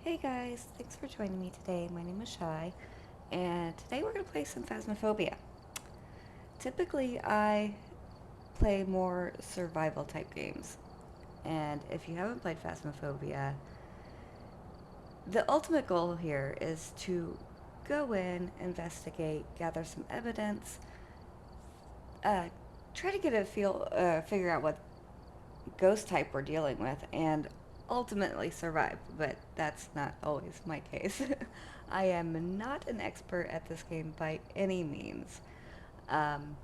Hey guys, thanks for joining me today. My name is Shy, and today we're going to play some Phasmophobia. Typically, I play more survival type games, and if you haven't played Phasmophobia, the ultimate goal here is to go in, investigate, gather some evidence, uh, try to get figure out what ghost type we're dealing with, and ultimately survive, but that's not always my case. I am not an expert at this game by any means. Um,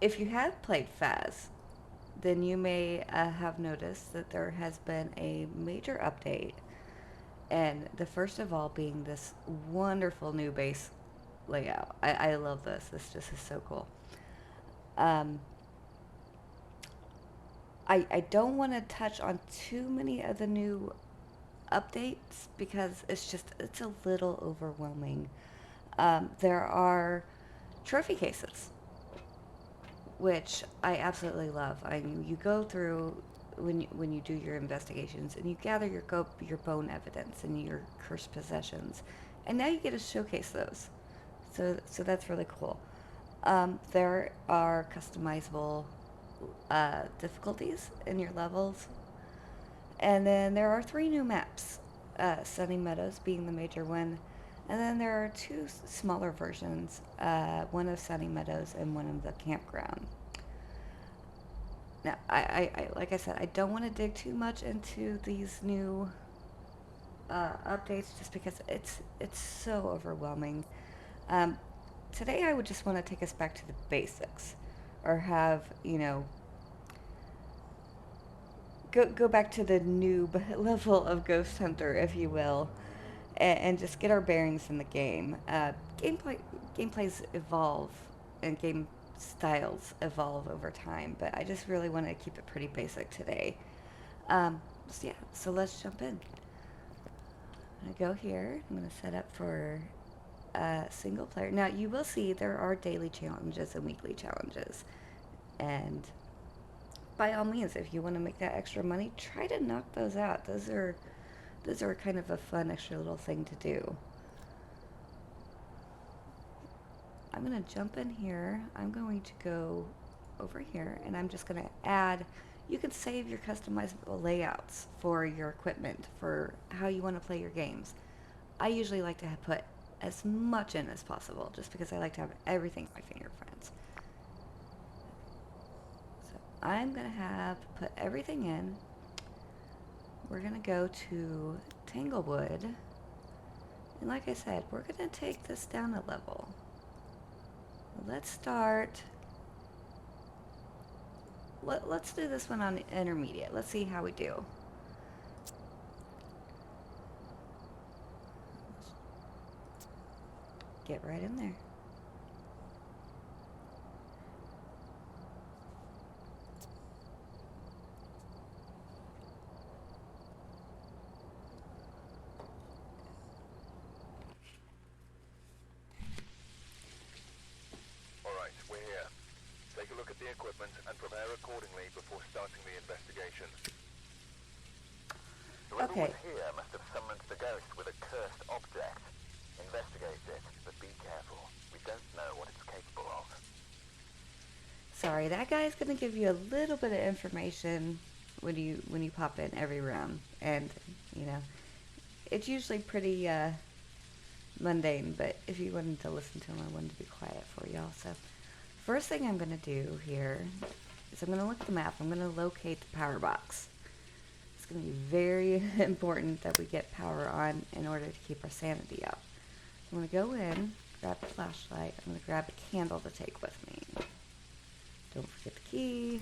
if you have played Phas, then you may have noticed that there has been a major update, and the first of all being this wonderful new base layout. I love this. This just is so cool. Um, I don't want to touch on too many of the new updates because it's a little overwhelming. There are trophy cases, which I absolutely love. I mean, you go through when you do your investigations and you gather your bone evidence and your cursed possessions, and now you get to showcase those. So that's really cool. There are customizable difficulties in your levels. And then there are three new maps, Sunny Meadows being the major one. And then there are two smaller versions, one of Sunny Meadows and one of the campground. Now, like I said, I don't want to dig too much into these new updates just because it's so overwhelming. Um, Today I would just want to take us back to the basics, or have go back to the noob level of Ghost Hunter, if you will, and just get our bearings in the game. Gameplays evolve, and game styles evolve over time, but I just really want to keep it pretty basic today. So let's jump in. I'm gonna go here. I'm gonna set up for single player. Now you will see there are daily challenges and weekly challenges, and by all means, if you want to make that extra money, try to knock those out. Those are kind of a fun extra little thing to do. I'm going to jump in here. I'm going to go over here, and I'm just going to add. You can save your customizable layouts for your equipment for how you want to play your games. I usually like to put as much in as possible, just because I like to have everything at my fingerprints. So I'm going to put everything in. We're going to go to Tanglewood. And like I said, we're going to take this down a level. Let's start. Let's do this one on intermediate. Let's see how we do. Get right in there. Alright, we're here. Take a look at the equipment and prepare accordingly before starting the investigation. Whoever Okay. was here must have summoned the ghost with a cursed object. Investigate it, but be careful. We don't know what it's capable of. Sorry, that guy's gonna give you a little bit of information when you pop in every round, and you know it's usually pretty mundane. But if you wanted to listen to him, I wanted to be quiet for y'all. So, first thing I'm gonna do here is I'm gonna look at the map. I'm gonna locate the power box. It's gonna be very important that we get power on in order to keep our sanity up. I'm gonna go in, grab a flashlight. I'm gonna grab a candle to take with me. Don't forget the key.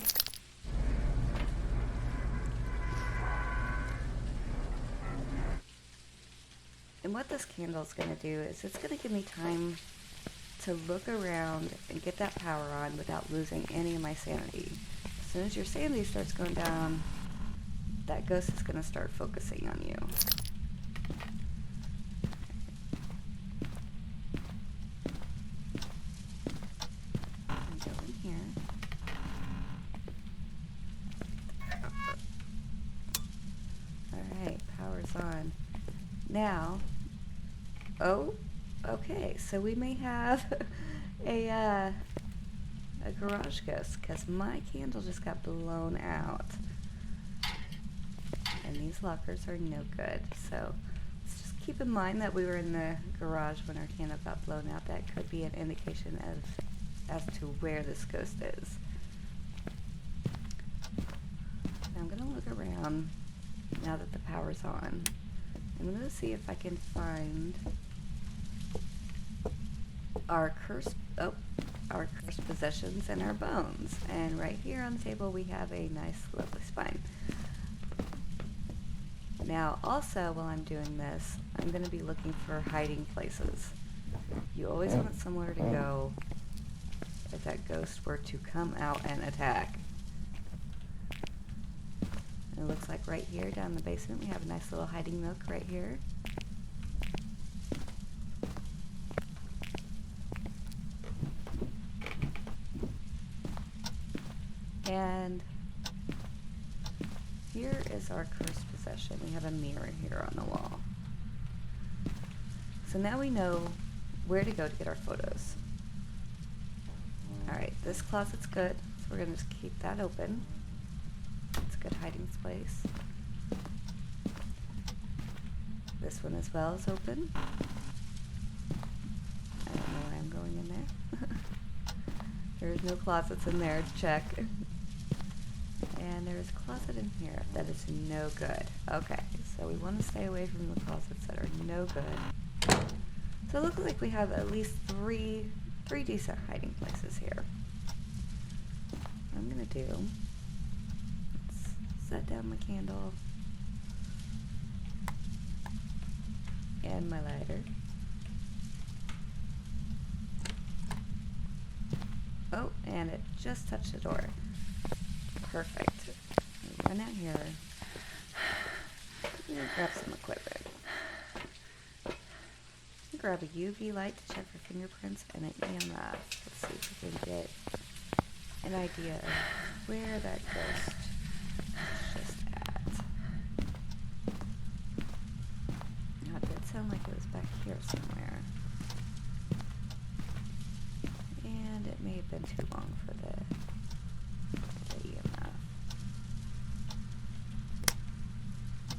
And what this candle is going to do is it's going to give me time to look around and get that power on without losing any of my sanity. As soon as your sanity starts going down, that ghost is going to start focusing on you. Go in here. Alright, power's is on. Now, oh, okay, so we may have a garage ghost, because my candle just got blown out. And these lockers are no good, so let's just keep in mind that we were in the garage when our candle got blown out. That could be an indication as to where this ghost is. Now I'm going to look around now that the power's on. I'm going to see if I can find our cursed possessions and our bones. And right here on the table we have a nice lovely spine. Now also, while I'm doing this, I'm going to be looking for hiding places. You always want somewhere to go if that ghost were to come out and attack. And it looks like right here down in the basement we have a nice little hiding nook right here. And here is our cursed possession. We have a mirror here on the wall. So now we know where to go to get our photos. Alright, this closet's good, so we're going to just keep that open. It's a good hiding place. This one as well is open. I don't know why I'm going in there. There's no closets in there to check. And there's a closet in here that is no good. Okay, so we want to stay away from the closets that are no good. So it looks like we have at least three decent hiding places here. What I'm going to do, let's set down my candle and my lighter. Oh, and it just touched the door. Perfect. Run out here. I'm gonna grab some equipment. Grab a UV light to check for fingerprints and an EMF. Let's see if we can get an idea of where that ghost is just at. Now it did sound like it was back here somewhere. And it may have been too long for the EMF.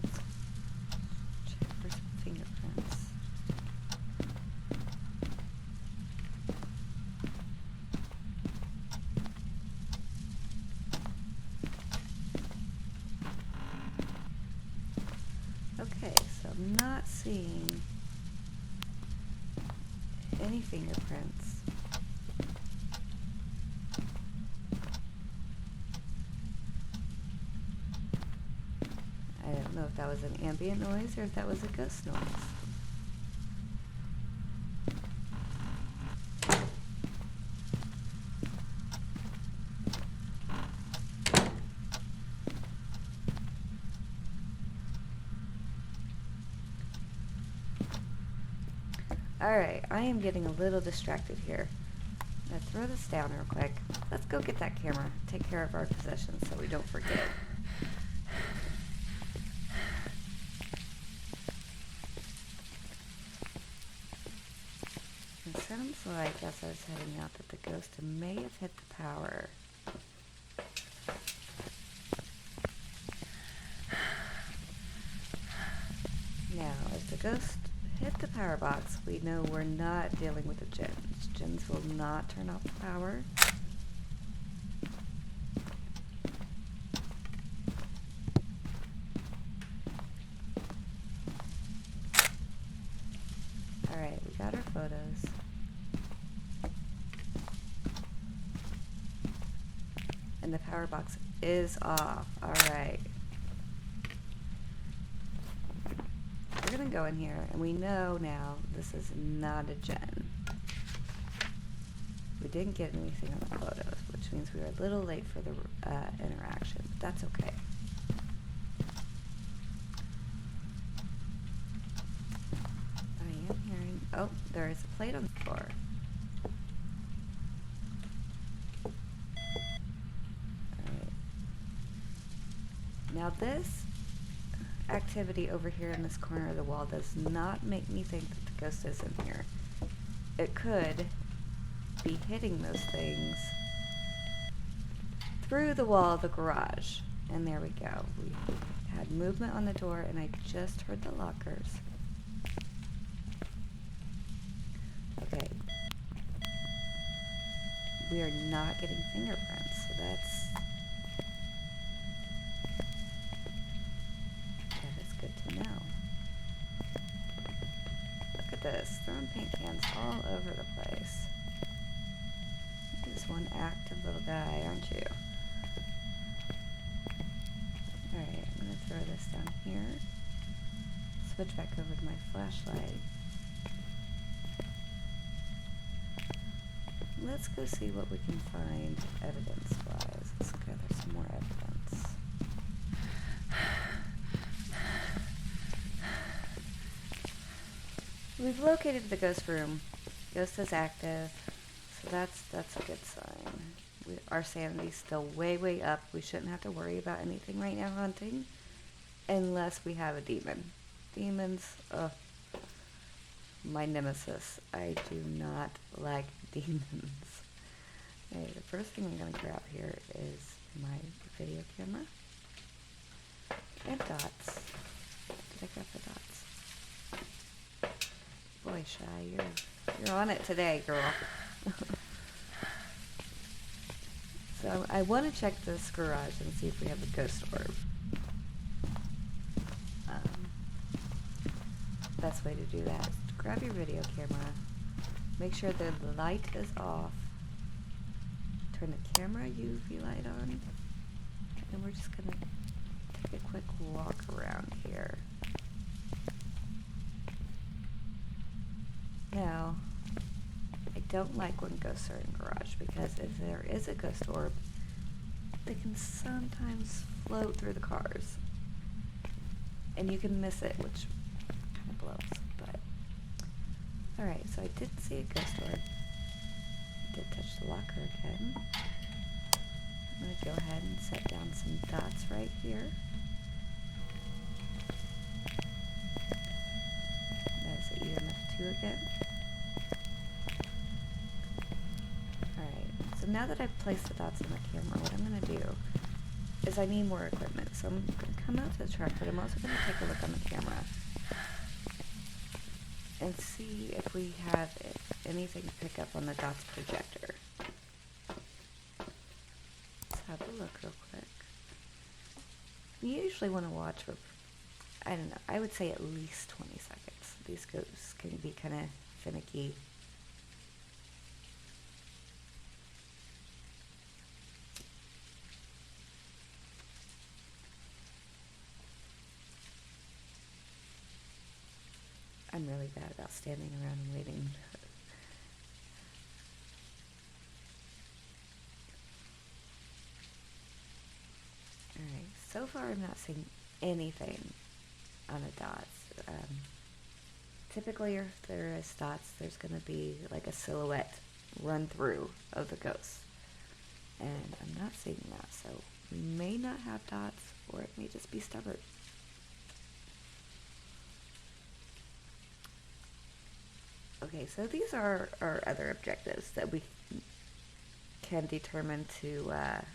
Let's check for some fingerprints. Okay, so I'm not seeing any fingerprints. I don't know if that was an ambient noise or if that was a ghost noise. Alright, I am getting a little distracted here. I'm going to throw this down real quick. Let's go get that camera. Take care of our possessions so we don't forget. It sounds like, as I was heading out, that the ghost may have hit the power. Now, if the ghost hit the power box, we know we're not dealing with the gens. Gens will not turn off the power. Alright, we got our photos. And the power box is off. Alright. We're going to go in here, and we know now this is not a gen. We didn't get anything on the photos, which means we were a little late for the interaction. But that's okay. I am hearing... Oh, there is a plate on the floor. Alright. Now this activity over here in this corner of the wall does not make me think that the ghost is in here. It could be hitting those things through the wall of the garage. And there we go. We had movement on the door, and I just heard the lockers. Okay. We are not getting fingerprints, so that is good to know. Look at this, throwing paint cans all over the place. You're just one active little guy, aren't you? Alright, I'm going to throw this down here. Switch back over to my flashlight. Let's go see what we can find evidence-wise. Let's gather some more evidence. We've located the ghost room. Ghost is active, so that's a good sign. Our sanity's still way up. We shouldn't have to worry about anything right now hunting, unless we have a demon. Demons, my nemesis. I do not like demons. Okay, the first thing I'm going to grab here is my video camera and dots. Did I grab the dots? Boy, Shy, you're on it today, girl. So I want to check this garage and see if we have a ghost orb. Best way to do that is to grab your video camera, make sure the light is off, turn the camera UV light on, and we're just going to take a quick walk around here. Now, I don't like when ghosts are in garage, because if there is a ghost orb, they can sometimes float through the cars. And you can miss it, which kind of blows. But alright, so I did see a ghost orb. I did touch the locker again. I'm going to go ahead and set down some dots right here. That is an EMF 2 again. So now that I've placed the dots on the camera, what I'm going to do is I need more equipment. So I'm going to come out to the truck, but I'm also going to take a look on the camera and see if we have anything to pick up on the dots projector. Let's have a look real quick. You usually want to watch for, I don't know, I would say at least 20 seconds. These ghosts can be kind of finicky. I'm really bad about standing around and waiting. Alright, so far I'm not seeing anything on the dots. Typically if there is dots, there's going to be like a silhouette run through of the ghost. And I'm not seeing that, so we may not have dots, or it may just be stubborn. Okay, so these are our other objectives that we can determine to,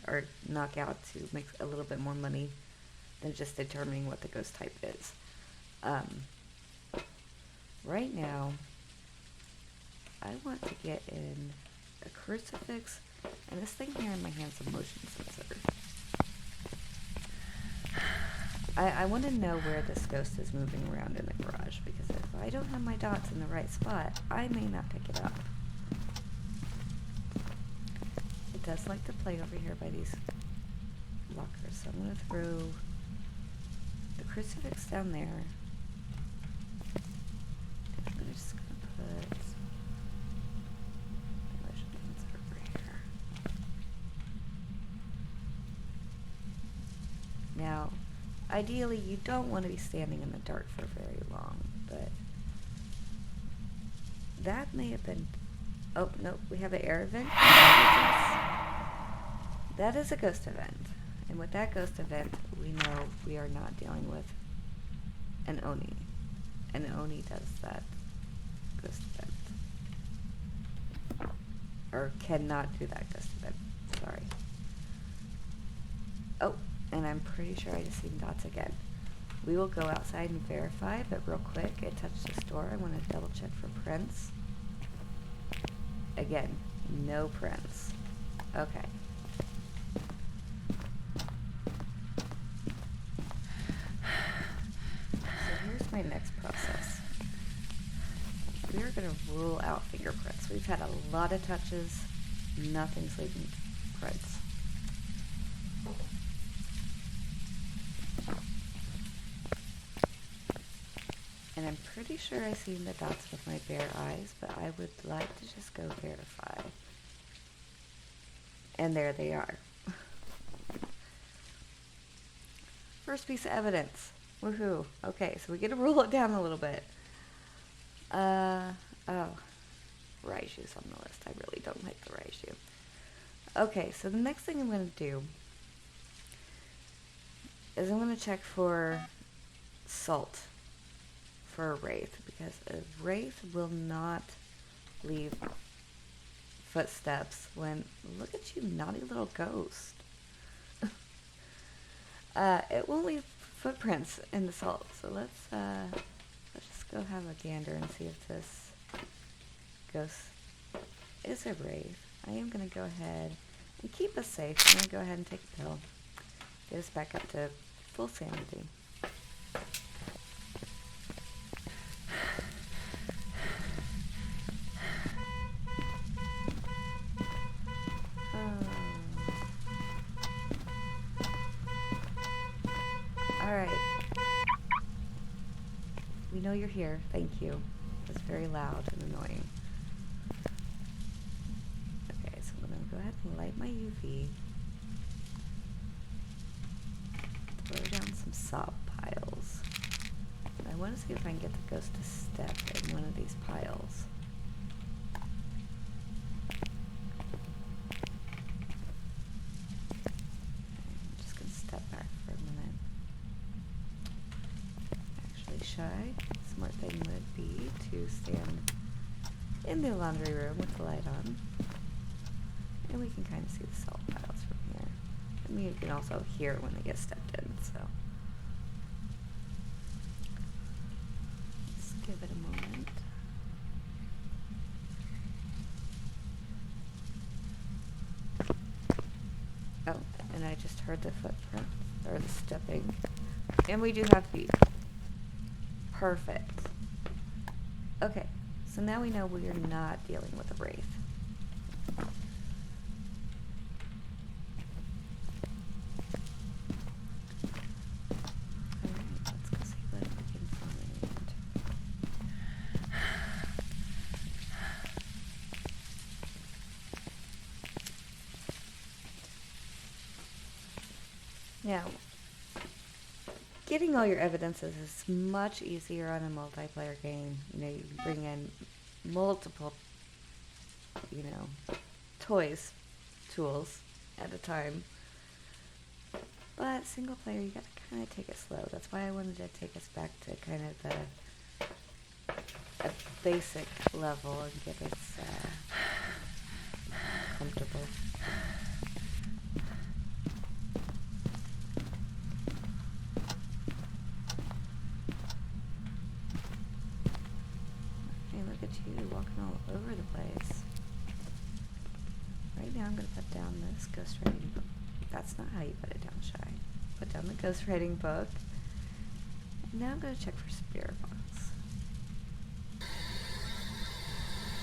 or knock out to make a little bit more money than just determining what the ghost type is. Right now, I want to get in a crucifix, and this thing here in my hand's a motion sensor. I want to know where this ghost is moving around in the garage, because if I don't have my dots in the right spot, I may not pick it up. It does like to play over here by these lockers, so I'm going to throw the crucifix down there. And I'm just going to put the motion sensor over here. Now, ideally, you don't want to be standing in the dark for very long, but that may have been... Oh, no, we have an air event. That is a ghost event. And with that ghost event, we know we are not dealing with an Oni. An Oni does that ghost event. Or cannot do that ghost event. Sorry. Oh, and I'm pretty sure I just seen dots again. We will go outside and verify, but real quick, I touched the store. I want to double check for prints. Again, no prints. Okay. So here's my next process. We are going to rule out fingerprints. We've had a lot of touches. Nothing's leaving prints. And I'm pretty sure I've seen the dots with my bare eyes, but I would like to just go verify. And there they are. First piece of evidence. Woohoo. Okay, so we get to rule it down a little bit. Oh. Raijus on the list. I really don't like the Raiju. Okay, so the next thing I'm going to do is I'm going to check for salt for a wraith, because a wraith will not leave footsteps when, look at you, naughty little ghost. It won't leave footprints in the salt, so let's just go have a gander and see if this ghost is a wraith. I am going to go ahead and keep us safe. I'm going to go ahead and take a pill, get us back up to full sanity. Alright. We know you're here. Thank you. It's very loud and annoying. Okay, so I'm going to go ahead and light my UV. Throw down some salt piles. I want to see if I can get the ghost to step in one of these piles. I'm just going to step back for a minute. Actually, Shy, smart thing would be to stand in the laundry room with the light on. And we can kind of see the salt piles from here. I mean, you can also hear it when they get stepped in, so. Let's give it a moment. Oh, and I just heard the footprint, or the stepping. And we do have feet. Perfect. Okay, so now we know we are not dealing with a wraith. Alright, let's go see what we can find. Now, getting all your evidences is much easier on a multiplayer game. You know, you can bring in multiple, tools at a time. But single player, you gotta kind of take it slow. That's why I wanted to take us back to kind of a basic level and get us comfortable. Hey, look at you walking all over the place. Right now I'm going to put down this ghostwriting book. That's not how you put it down, Shy. Put down the ghostwriting book. And now I'm going to check for spirit box.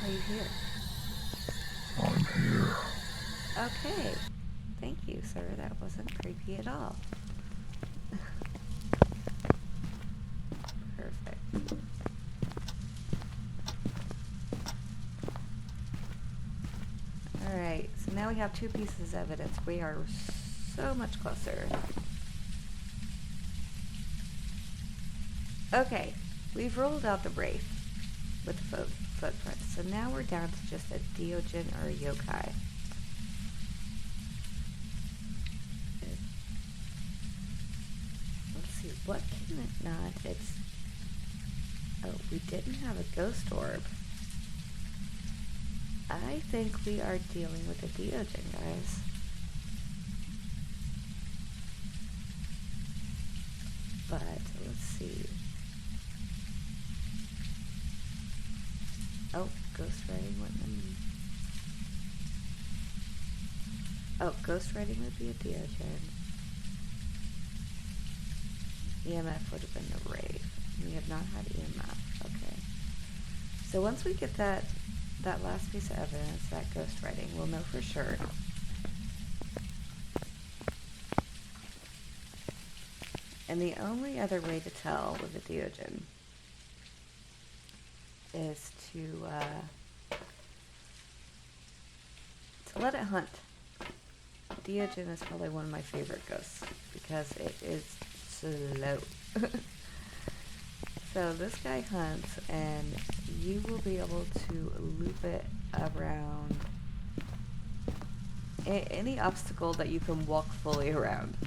Are you here? I'm here. Okay. Thank you, sir. That wasn't creepy at all. Perfect. Alright, so now we have two pieces of evidence. We are so much closer. Okay, we've ruled out the wraith with the footprints, so now we're down to just a Deogen or a yokai. Let's see, what can it not? It's we didn't have a ghost orb. I think we are dealing with a Deogen, guys. But let's see. Oh, ghost writing wouldn't. Oh, ghost writing would be a Deogen. EMF would have been the rave. We have not had EMF. Okay. So once we get that last piece of evidence, that ghost writing, we'll know for sure. And the only other way to tell with a Deogen is to let it hunt. Deogen is probably one of my favorite ghosts because it is slow. So this guy hunts, and you will be able to loop it around any obstacle that you can walk fully around.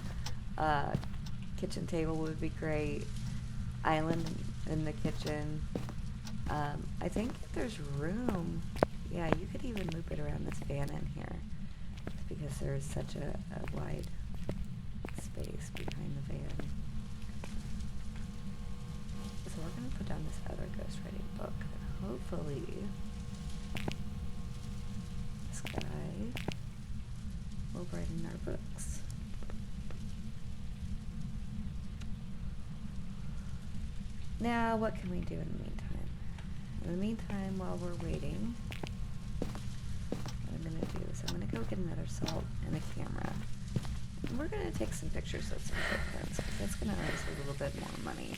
Kitchen table would be great. Island in the kitchen. I think if there's room, yeah, you could even loop it around this van in here, just because there is such a wide space behind the van. So we're going to put down this other ghostwriting book, and hopefully this guy will brighten our books. Now, what can we do in the meantime? In the meantime, while we're waiting, what I'm going to do is I'm going to go get another salt and a camera. And we're going to take some pictures of some footprints, because that's going to earn us a little bit more money.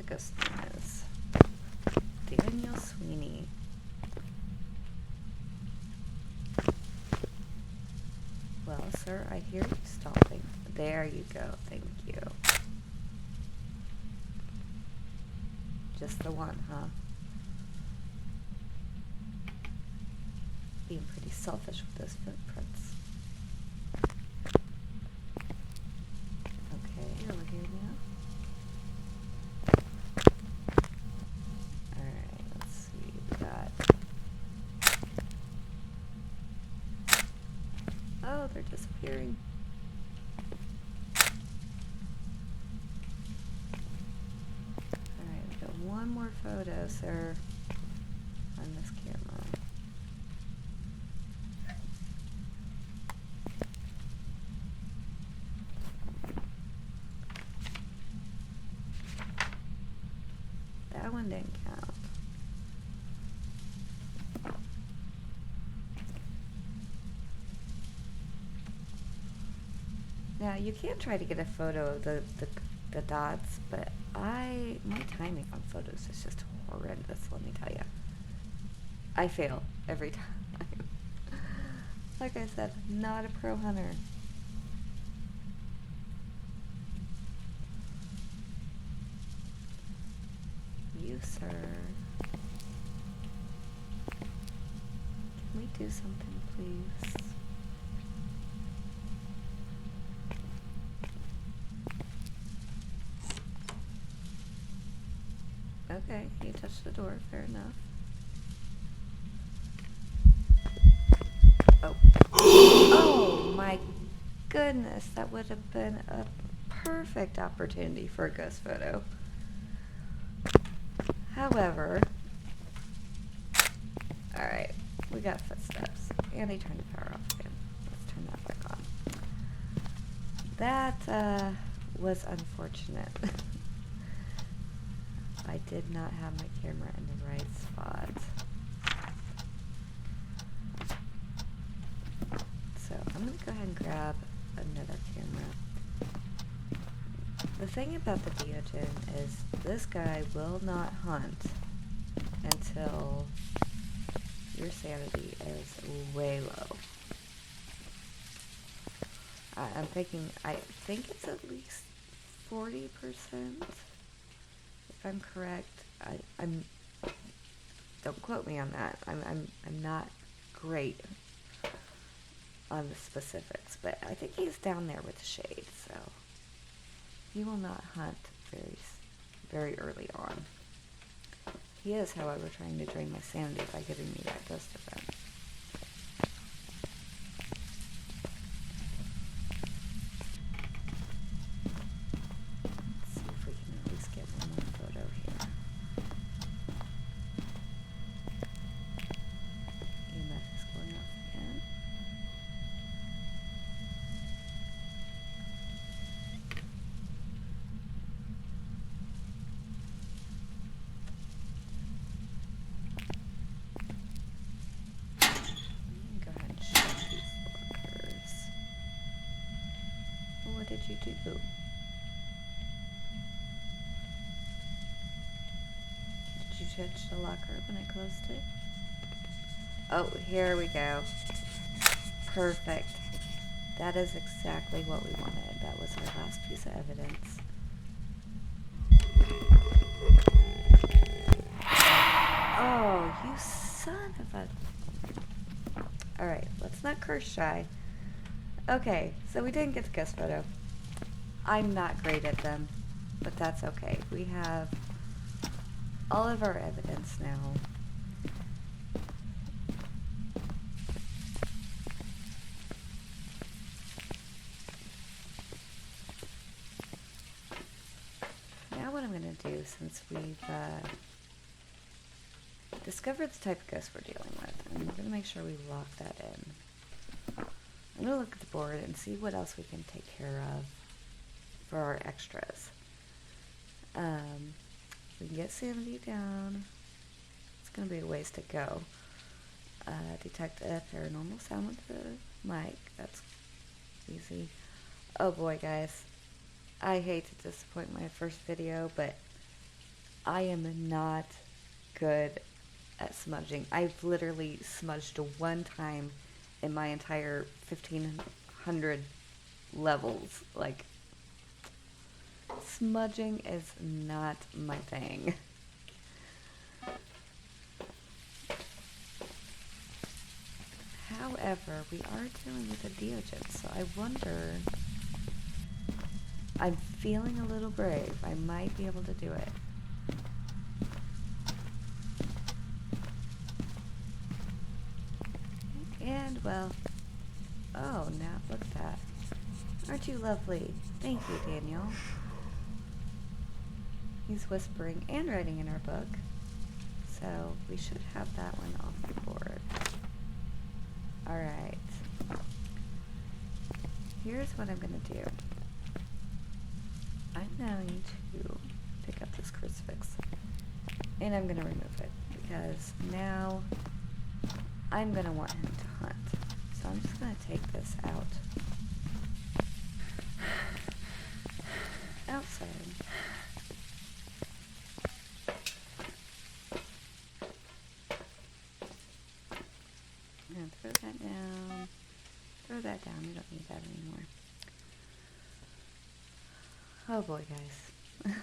Ghost name is Daniel Sweeney. Well, sir, I hear you stopping. There you go. Thank you. Just the one, huh? Being pretty selfish with those footprints. Okay, over here now. Oh, they're disappearing. Alright, we've got one more photo, sir, on this camera. That one didn't count. Now, you can try to get a photo of the dots, but my timing on photos is just horrendous, let me tell you. I fail every time. Like I said, not a pro hunter. You, sir. Can we do something, please? Okay, you touched the door, fair enough. Oh. Oh my goodness, that would have been a perfect opportunity for a ghost photo. However, alright, we got footsteps. And he turned the power off again. Let's turn that back on. That was unfortunate. I did not have my camera in the right spot. So I'm going to go ahead and grab another camera. The thing about the Deogen is this guy will not hunt until your sanity is way low. I think it's at least 40%, if I'm correct. I'm don't quote me on that. I'm not great on the specifics, but I think he's down there with shade, so he will not hunt very early on. He is, however, trying to drain my sanity by giving me that ghost event. Let's see if we can at least get one more photo here. EMF is going off again. Go ahead and shut these lockers. Well, what did you do? Did you touch the locker when I closed it? Oh, here we go. Perfect. That is exactly what we wanted. That was our last piece of evidence. Oh, you son of a... Alright, let's not curse shy. Okay, so we didn't get the ghost photo. I'm not great at them, but that's okay. We have all of our evidence now. Now what I'm going to do, since we've discovered the type of ghost we're dealing with, and we're going to make sure we lock that in. I'm going to look at the board and see what else we can take care of for our extras. We can get sanity down. It's going to be a ways to go. Detect a paranormal sound with the mic. That's easy. Oh boy, guys. I hate to disappoint my first video, but I am not good at smudging. I've literally smudged one time in my entire 1,500 levels. Like, smudging is not my thing. However, we are dealing with a Deogen, so I wonder... I'm feeling a little brave. I might be able to do it. And, well... Oh, now look at that. Aren't you lovely? Thank you, Daniel. He's whispering and writing in our book. So, we should have that one off the board. Alright. Here's what I'm going to do. I'm going to pick up this crucifix. And I'm going to remove it. Because now I'm going to want him to hunt. So I'm just going to take this out. Outside. I'm going to throw that down. Throw that down. We don't need that anymore. Oh boy, guys.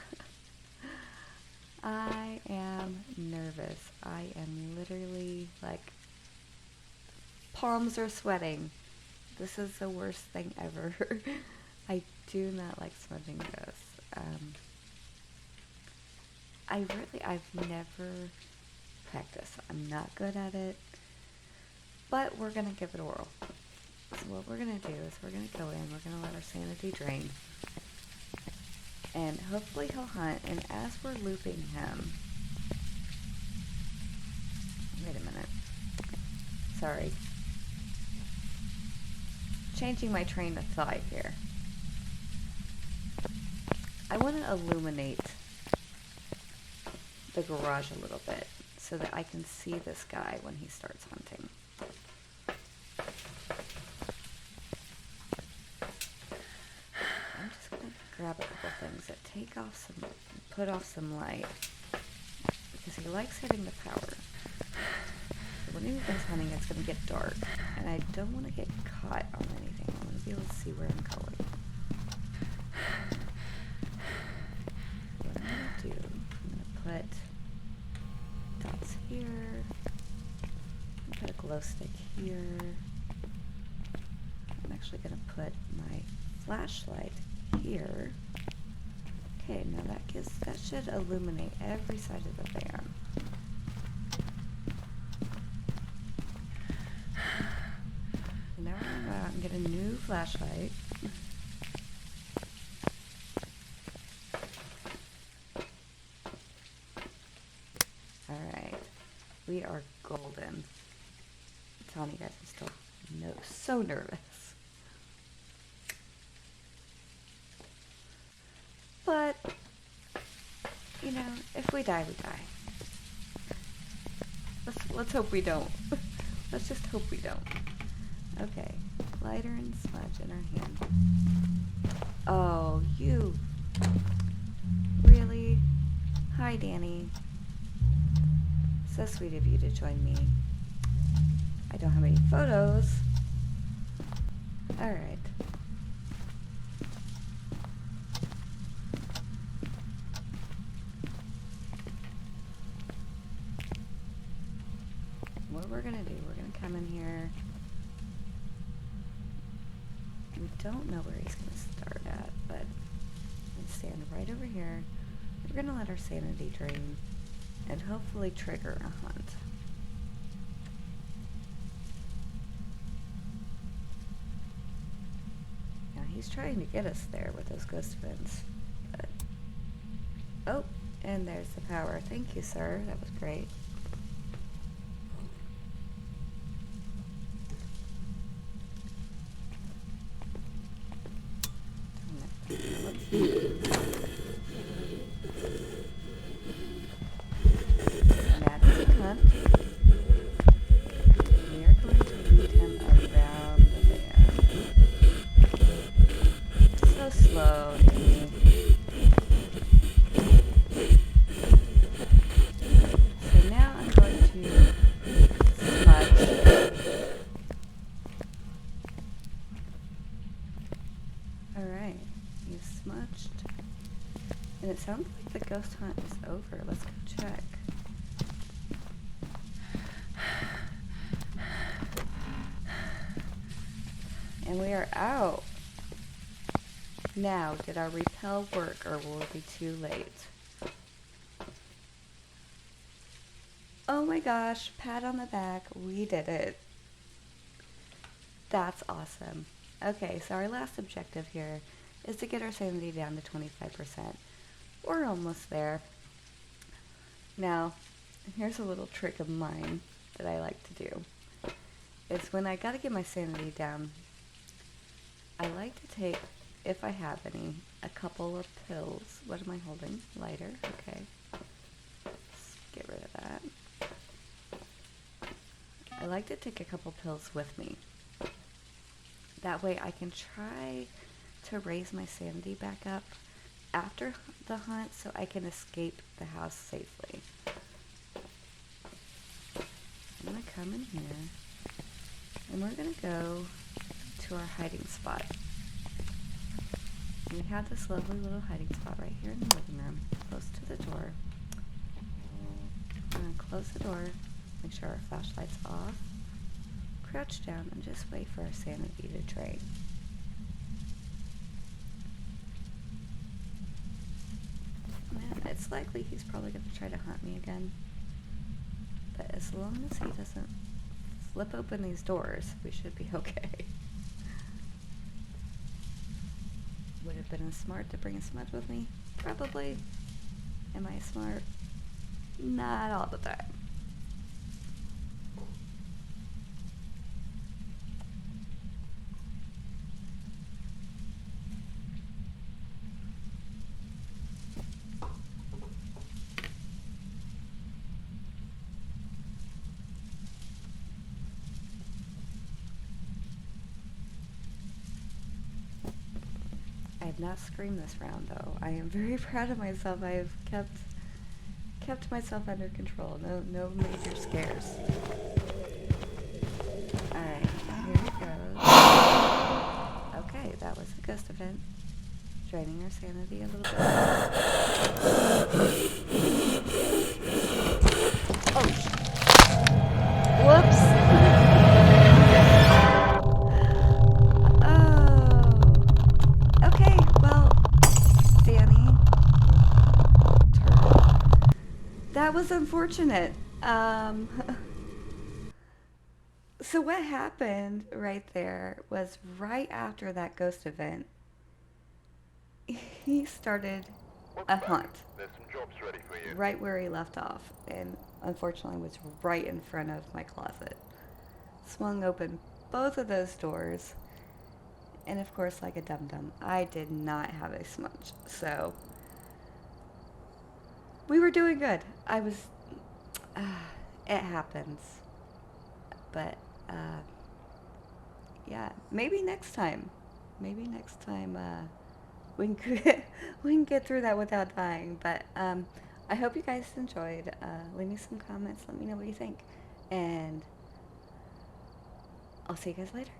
I am nervous. I am literally, like, palms are sweating. This is the worst thing ever. I do not like smudging ghosts. I've never practiced. I'm not good at it. But we're going to give it a whirl. So what we're going to do is we're going to go in. We're going to let our sanity drain. And hopefully he'll hunt. And as we're looping him... Wait a minute. Sorry. Changing my train of thought here. I want to illuminate the garage a little bit so that I can see this guy when he starts hunting. I'm just going to grab a couple things that put off some light, because he likes hitting the power. So when he goes hunting, it's going to get dark, and I don't want to get caught on anything. I want to be able to see where I'm going. What I'm going to do, I'm going to put dots here, put a glow stick here. I'm actually going to put my flashlight here. Okay, now that should illuminate every side of the van. And now we're going to go out and get a new flashlight. Alright, we are golden. I'm telling you guys, I'm still so nervous. But, you know, if we die, we die. Let's hope we don't. Let's just hope we don't. Okay, lighter and smudge in our hand. Oh, you. Really? Hi, Danny. So sweet of you to join me. I don't have any photos. Alright. What we're gonna do, we're gonna come in here. We don't know where he's gonna start at, but I'm gonna stand right over here. We're gonna let our sanity drain and hopefully trigger a hunt. Now he's trying to get us there with those ghost fins, but oh, and there's the power. Thank you, sir. That was great. We are going to lead him around the van. So slow, Amy. So now I'm going to smudge. Alright, he's smudged. And it sounds like the ghost hunt is over. Let's go check. And we are out. Now, did our repel work, or will it be too late? Oh my gosh, pat on the back. We did it. That's awesome. Okay, so our last objective here is to get our sanity down to 25%. We're almost there. Now, here's a little trick of mine that I like to do. It's when I gotta get my sanity down, I like to take, if I have any, a couple of pills. What am I holding? Lighter. Okay. Let's get rid of that. I like to take a couple pills with me. That way I can try to raise my sanity back up after the hunt so I can escape the house safely. I'm going to come in here and we're going to go to our hiding spot. And we have this lovely little hiding spot right here in the living room, close to the door. I'm going to close the door, make sure our flashlight's off, crouch down, and just wait for our sanity to drain. Man, it's likely he's probably going to try to hunt me again. But as long as he doesn't flip open these doors, we should be okay. Would have been smart to bring a smudge with me? Probably. Am I smart? Not all the time. did not scream this round, though. I am very proud of myself. I have kept myself under control. No major scares. Alright, here it goes. Okay, that was a ghost event. Draining our sanity a little bit. Oh, whoops! Oh. Okay, well, Danny. That was unfortunate. So what happened right there was right after that ghost event, he started a hunt There's some jobs ready for you. right where he left off, and unfortunately was right in front of my closet. Swung open both of those doors, and of course, like a dum-dum, I did not have a smudge, so we were doing good. I was, it happens, but, yeah, maybe next time, we can we can get through that without dying. But I hope you guys enjoyed. Leave me some comments. Let me know what you think, and I'll see you guys later.